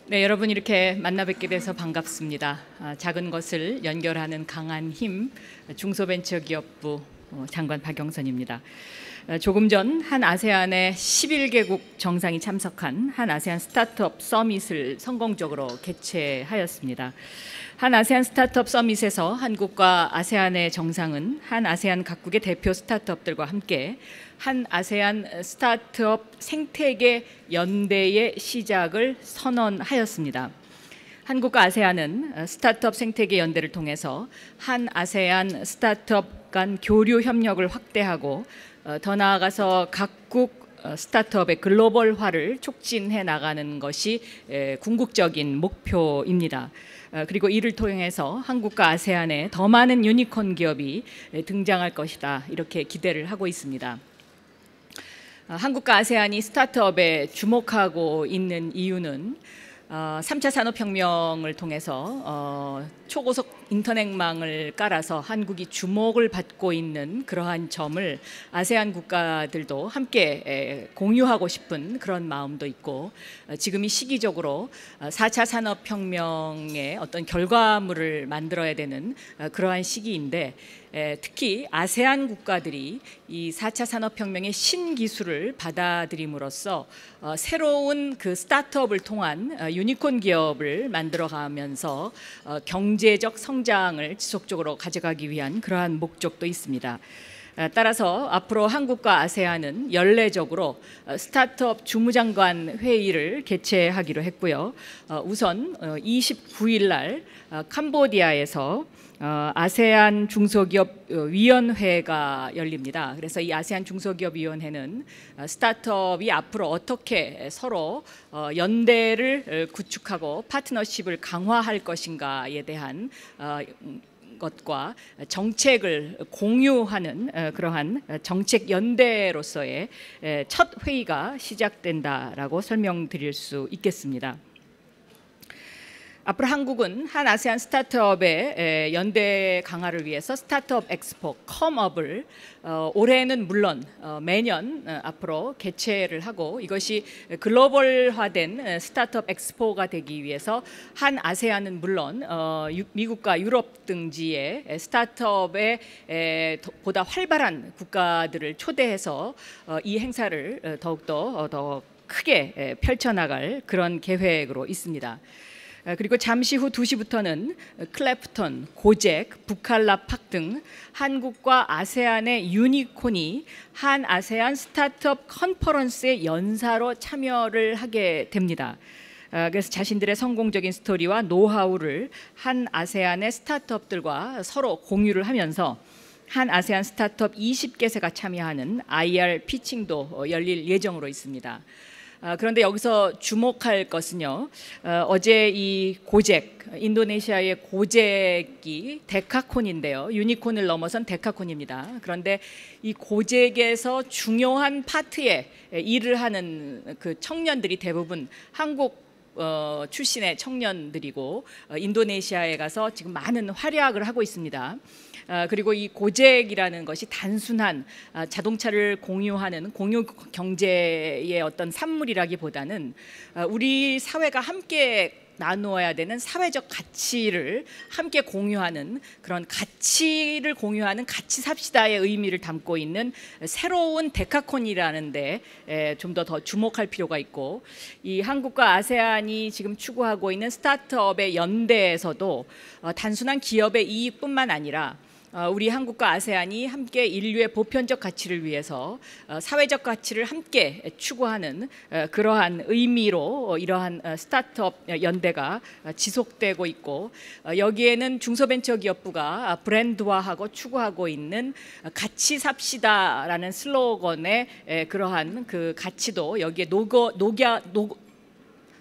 네, 여러분 이렇게 만나 뵙게 돼서 반갑습니다. 작은 것을 연결하는 강한 힘, 중소벤처기업부 장관 박영선입니다. 조금 전 한 아세안의 11개국 정상이 참석한 한 아세안 스타트업 서밋을 성공적으로 개최하였습니다. 한 아세안 스타트업 서밋에서 한국과 아세안의 정상은 한 아세안 각국의 대표 스타트업들과 함께 한 아세안 스타트업 생태계 연대의 시작을 선언하였습니다. 한국과 아세안은 스타트업 생태계 연대를 통해서 한 아세안 스타트업 간 교류 협력을 확대하고 더 나아가서 각국 스타트업의 글로벌화를 촉진해 나가는 것이 궁극적인 목표입니다. 그리고 이를 통해서 한국과 아세안에 더 많은 유니콘 기업이 등장할 것이다, 이렇게 기대를 하고 있습니다. 한국과 아세안이 스타트업에 주목하고 있는 이유는 3차 산업혁명을 통해서 초고속 인터넷망을 깔아서 한국이 주목을 받고 있는 그러한 점을 아세안 국가들도 함께 공유하고 싶은 그런 마음도 있고, 지금이 시기적으로 4차 산업혁명의 어떤 결과물을 만들어야 되는 그러한 시기인데, 특히 아세안 국가들이 이 4차 산업혁명의 신기술을 받아들임으로써 새로운 그 스타트업을 통한 유니콘 기업을 만들어가면서 경제적 성장을 지속적으로 가져가기 위한 그러한 목적도 있습니다. 따라서 앞으로 한국과 아세안은 연례적으로 스타트업 주무장관 회의를 개최하기로 했고요. 우선 29일 날 캄보디아에서 아세안 중소기업 위원회가 열립니다. 그래서 이 아세안 중소기업 위원회는 스타트업이 앞으로 어떻게 서로 연대를 구축하고 파트너십을 강화할 것인가에 대한 것과 정책을 공유하는 그러한 정책 연대로서의 첫 회의가 시작된다라고 설명드릴 수 있겠습니다. 앞으로 한국은 한 아세안 스타트업의 연대 강화를 위해서 스타트업 엑스포 컴업을 올해는 물론 매년 앞으로 개최를 하고, 이것이 글로벌화된 스타트업 엑스포가 되기 위해서 한 아세안은 물론 미국과 유럽 등지의 스타트업의 보다 활발한 국가들을 초대해서 이 행사를 더욱더 더 크게 펼쳐나갈 그런 계획으로 있습니다. 그리고 잠시 후 2시부터는 클래프턴, 고잭, 부칼라팍 등 한국과 아세안의 유니콘이 한 아세안 스타트업 컨퍼런스의 연사로 참여를 하게 됩니다. 그래서 자신들의 성공적인 스토리와 노하우를 한 아세안의 스타트업들과 서로 공유를 하면서 한 아세안 스타트업 20개세가 참여하는 IR 피칭도 열릴 예정으로 있습니다. 그런데 여기서 주목할 것은요, 어제 이 고잭, 인도네시아의 고잭이 데카콘인데요, 유니콘을 넘어선 데카콘입니다. 그런데 이 고잭에서 중요한 파트에 일을 하는 그 청년들이 대부분 한국 출신의 청년들이고, 인도네시아에 가서 지금 많은 활약을 하고 있습니다. 그리고 이 고잭이라는 것이 단순한 자동차를 공유하는 공유 경제의 어떤 산물이라기보다는 우리 사회가 함께 나누어야 되는 사회적 가치를 함께 공유하는, 그런 가치를 공유하는 같이 삽시다의 의미를 담고 있는 새로운 데카콘이라는 데 좀 더 주목할 필요가 있고, 이 한국과 아세안이 지금 추구하고 있는 스타트업의 연대에서도 단순한 기업의 이익뿐만 아니라 우리 한국과 아세안이 함께 인류의 보편적 가치를 위해서 사회적 가치를 함께 추구하는 그러한 의미로 이러한 스타트업 연대가 지속되고 있고, 여기에는 중소벤처기업부가 브랜드화하고 추구하고 있는 같이 삽시다라는 슬로건의 그러한 그 가치도 여기에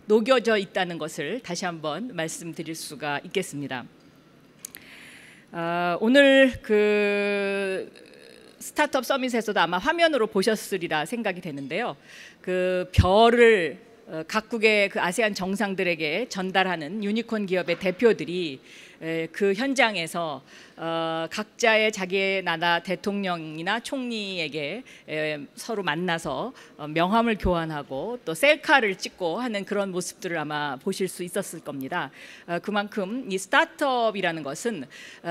녹여져 있다는 것을 다시 한번 말씀드릴 수가 있겠습니다. 오늘 그 스타트업 서밋에서도 아마 화면으로 보셨으리라 생각이 되는데요. 그 별을 각국의 그 아세안 정상들에게 전달하는 유니콘 기업의 대표들이 그 현장에서 각자의 자기의 나라 대통령이나 총리에게 서로 만나서 명함을 교환하고 또 셀카를 찍고 하는 그런 모습들을 아마 보실 수 있었을 겁니다. 그만큼 이 스타트업이라는 것은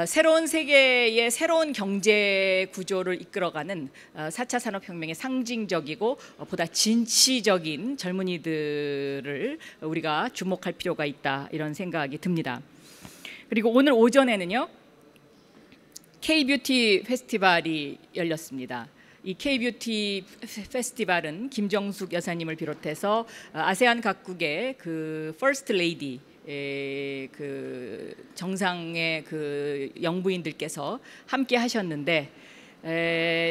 새로운 세계의 새로운 경제 구조를 이끌어가는 4차 산업혁명의 상징적이고 보다 진취적인 젊은이들을 우리가 주목할 필요가 있다, 이런 생각이 듭니다. 그리고 오늘 오전에는요, K-뷰티 페스티벌이 열렸습니다. 이 K-뷰티 페스티벌은 김정숙 여사님을 비롯해서 아세안 각국의 그 퍼스트 레이디, 그 정상의 그 영부인들께서 함께 하셨는데,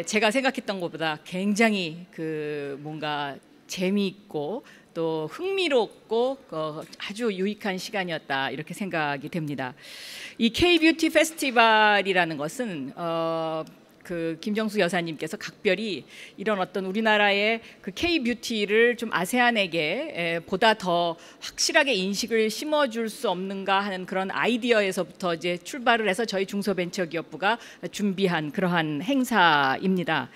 제가 생각했던 것보다 굉장히 그 뭔가 재미있고 또 흥미롭고 아주 유익한 시간이었다, 이렇게 생각이 됩니다. 이 K-뷰티 페스티벌이라는 것은 그 김정수 여사님께서 각별히 이런 어떤 우리나라의 그 K-뷰티를 좀 아세안에게 보다 더 확실하게 인식을 심어줄 수 없는가 하는 그런 아이디어에서부터 이제 출발을 해서 저희 중소벤처기업부가 준비한 그러한 행사입니다.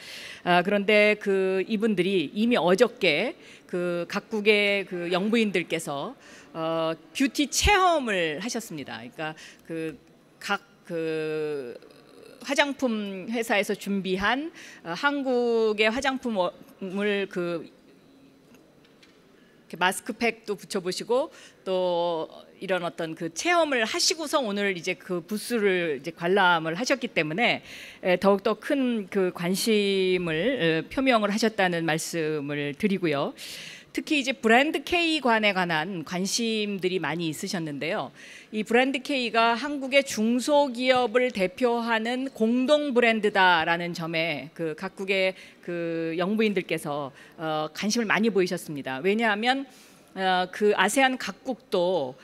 그런데 그 이분들이 이미 어저께 그 각국의 그 영부인들께서 뷰티 체험을 하셨습니다. 그러니까 각 화장품 회사에서 준비한 한국의 화장품을 그 마스크팩도 붙여보시고 또 이런 어떤 그 체험을 하시고서 오늘 이제 그 부스를 이제 관람을 하셨기 때문에 더욱더 큰 그 관심을 표명을 하셨다는 말씀을 드리고요. 특히 이제 브랜드 K관에 관한 관심들이 많이 있으셨는데요. 이 브랜드 K가 한국의 중소기업을 대표하는 공동 브랜드다라는 점에 그 각국의 그 영부인들께서 관심을 많이 보이셨습니다. 왜냐하면 그 아세안 각국도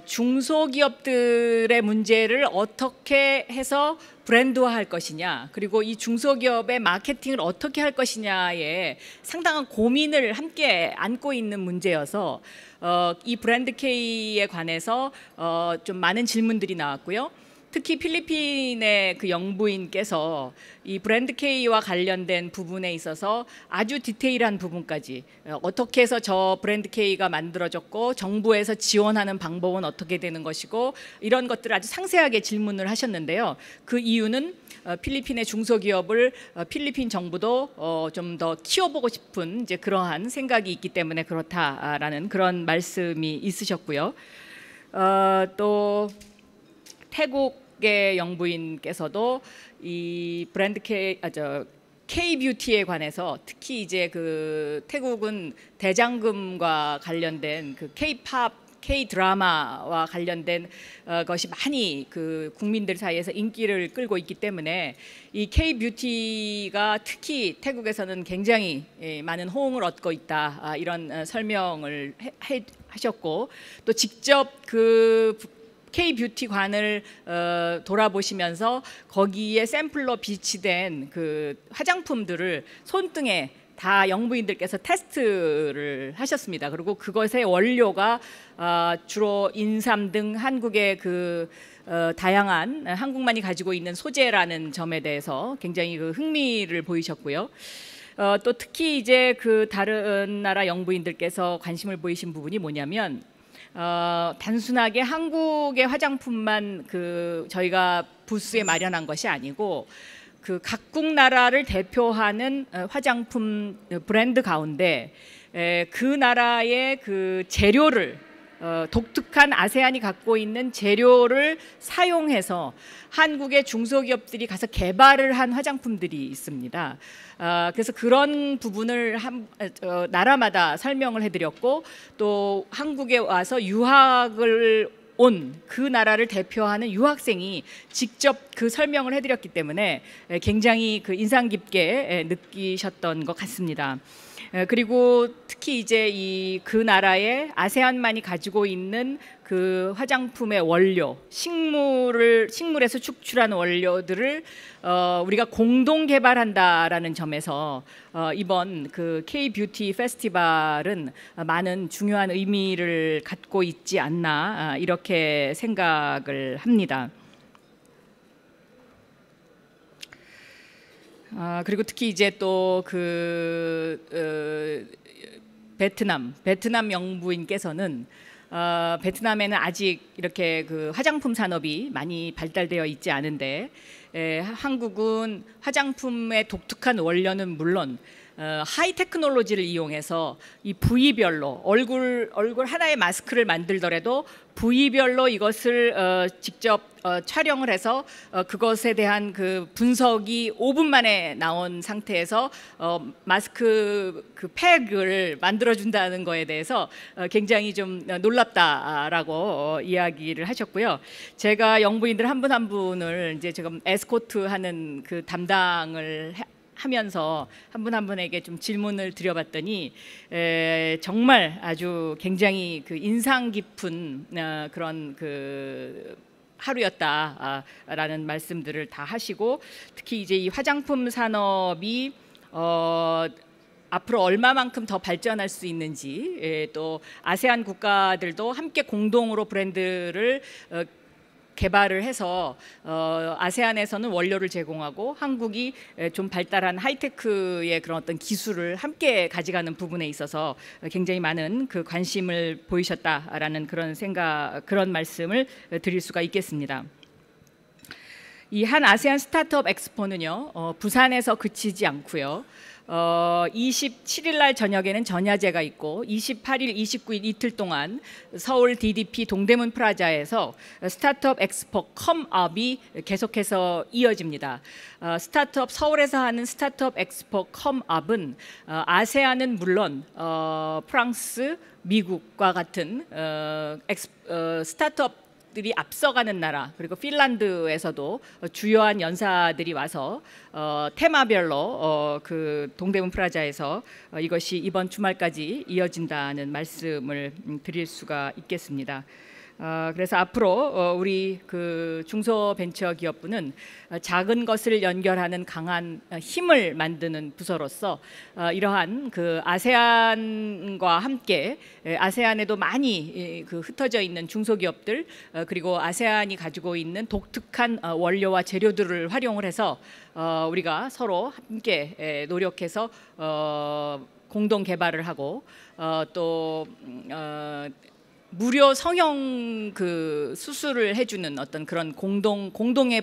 중소기업들의 문제를 어떻게 해서 브랜드화할 것이냐, 그리고 이 중소기업의 마케팅을 어떻게 할 것이냐에 상당한 고민을 함께 안고 있는 문제여서 이 브랜드 K에 관해서 좀 많은 질문들이 나왔고요. 특히 필리핀의 그 영부인께서 이 브랜드 K와 관련된 부분에 있어서 아주 디테일한 부분까지 어떻게 해서 저 브랜드 K가 만들어졌고 정부에서 지원하는 방법은 어떻게 되는 것이고 이런 것들을 아주 상세하게 질문을 하셨는데요. 그 이유는 필리핀의 중소기업을 필리핀 정부도 좀 더 키워보고 싶은 이제 그러한 생각이 있기 때문에 그렇다라는 그런 말씀이 있으셨고요. 또 태국의 영부인께서도 이 브랜드 K-뷰티에 관해서 특히 이제 그 태국은 대장금과 관련된 그 K-팝, K-드라마와 관련된 것이 많이 그 국민들 사이에서 인기를 끌고 있기 때문에 이 K-뷰티가 특히 태국에서는 굉장히 많은 호응을 얻고 있다, 이런 설명을 하셨고, 또 직접 그 K-뷰티관을 돌아보시면서 거기에 샘플로 비치된 그 화장품들을 손등에 다 영부인들께서 테스트를 하셨습니다. 그리고 그것의 원료가 주로 인삼 등 한국의 그 다양한 한국만이 가지고 있는 소재라는 점에 대해서 굉장히 그 흥미를 보이셨고요. 또 특히 이제 그 다른 나라 영부인들께서 관심을 보이신 부분이 뭐냐면 단순하게 한국의 화장품만 그 저희가 부스에 마련한 것이 아니고 그 각국 나라를 대표하는 화장품 브랜드 가운데 그 나라의 그 재료를 독특한 아세안이 갖고 있는 재료를 사용해서 한국의 중소기업들이 가서 개발을 한 화장품들이 있습니다. 그래서 그런 부분을 나라마다 설명을 해드렸고, 또 한국에 와서 유학을 온 그 나라를 대표하는 유학생이 직접 그 설명을 해드렸기 때문에 굉장히 그 인상 깊게 느끼셨던 것 같습니다. 그리고 특히 이제 그 나라의 아세안만이 가지고 있는 그 화장품의 원료, 식물에서 축출한 원료들을 우리가 공동 개발한다라는 점에서 이번 그 K-뷰티 페스티벌은 많은 중요한 의미를 갖고 있지 않나 이렇게 생각을 합니다. 그리고 특히 이제 또 베트남 영부인께서는 베트남에는 아직 이렇게 그 화장품 산업이 많이 발달되어 있지 않은데 한국은 화장품의 독특한 원료는 물론 하이 테크놀로지를 이용해서 이 부위별로 얼굴 하나의 마스크를 만들더라도 부위별로 이것을 직접 촬영을 해서 그것에 대한 그 분석이 5분 만에 나온 상태에서 마스크 그 팩을 만들어 준다는 거에 대해서 굉장히 좀 놀랍다라고 이야기를 하셨고요. 제가 영부인들 한 분 한 분을 이제 지금 에스코트하는 그 담당을 하면서 한 분 한 분에게 좀 질문을 드려봤더니 정말 아주 굉장히 그 인상 깊은 그런 그 하루였다라는 말씀들을 다 하시고, 특히 이제 이 화장품 산업이 앞으로 얼마만큼 더 발전할 수 있는지, 또 아세안 국가들도 함께 공동으로 브랜드를 개발을 해서 아세안에서는 원료를 제공하고 한국이 좀 발달한 하이테크의 그런 어떤 기술을 함께 가져가는 부분에 있어서 굉장히 많은 그 관심을 보이셨다라는 그런 말씀을 드릴 수가 있겠습니다. 이 한 아세안 스타트업 엑스포는요, 부산에서 그치지 않고요. 27일 날 저녁에는 전야제가 있고 28일, 29일 이틀 동안 서울 DDP 동대문 프라자에서 스타트업 엑스포 컴업이 계속해서 이어집니다. 서울에서 하는 스타트업 엑스포 컴업은 아세안은 물론 프랑스, 미국과 같은 스타트업 들이 앞서가는 나라, 그리고 핀란드에서도 주요한 연사들이 와서 테마별로 그 동대문 프라자에서 이것이 이번 주말까지 이어진다는 말씀을 드릴 수가 있겠습니다. 그래서 앞으로 우리 그 중소벤처기업부는 작은 것을 연결하는 강한 힘을 만드는 부서로서 이러한 그 아세안과 함께 아세안에도 많이 그 흩어져 있는 중소기업들, 그리고 아세안이 가지고 있는 독특한 원료와 재료들을 활용을 해서 우리가 서로 함께 노력해서 공동 개발을 하고 또 무료 성형 그 수술을 해주는 어떤 그런 공동의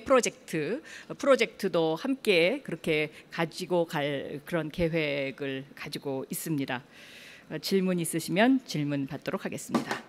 프로젝트도 함께 그렇게 가지고 갈 그런 계획을 가지고 있습니다. 질문 있으시면 질문 받도록 하겠습니다.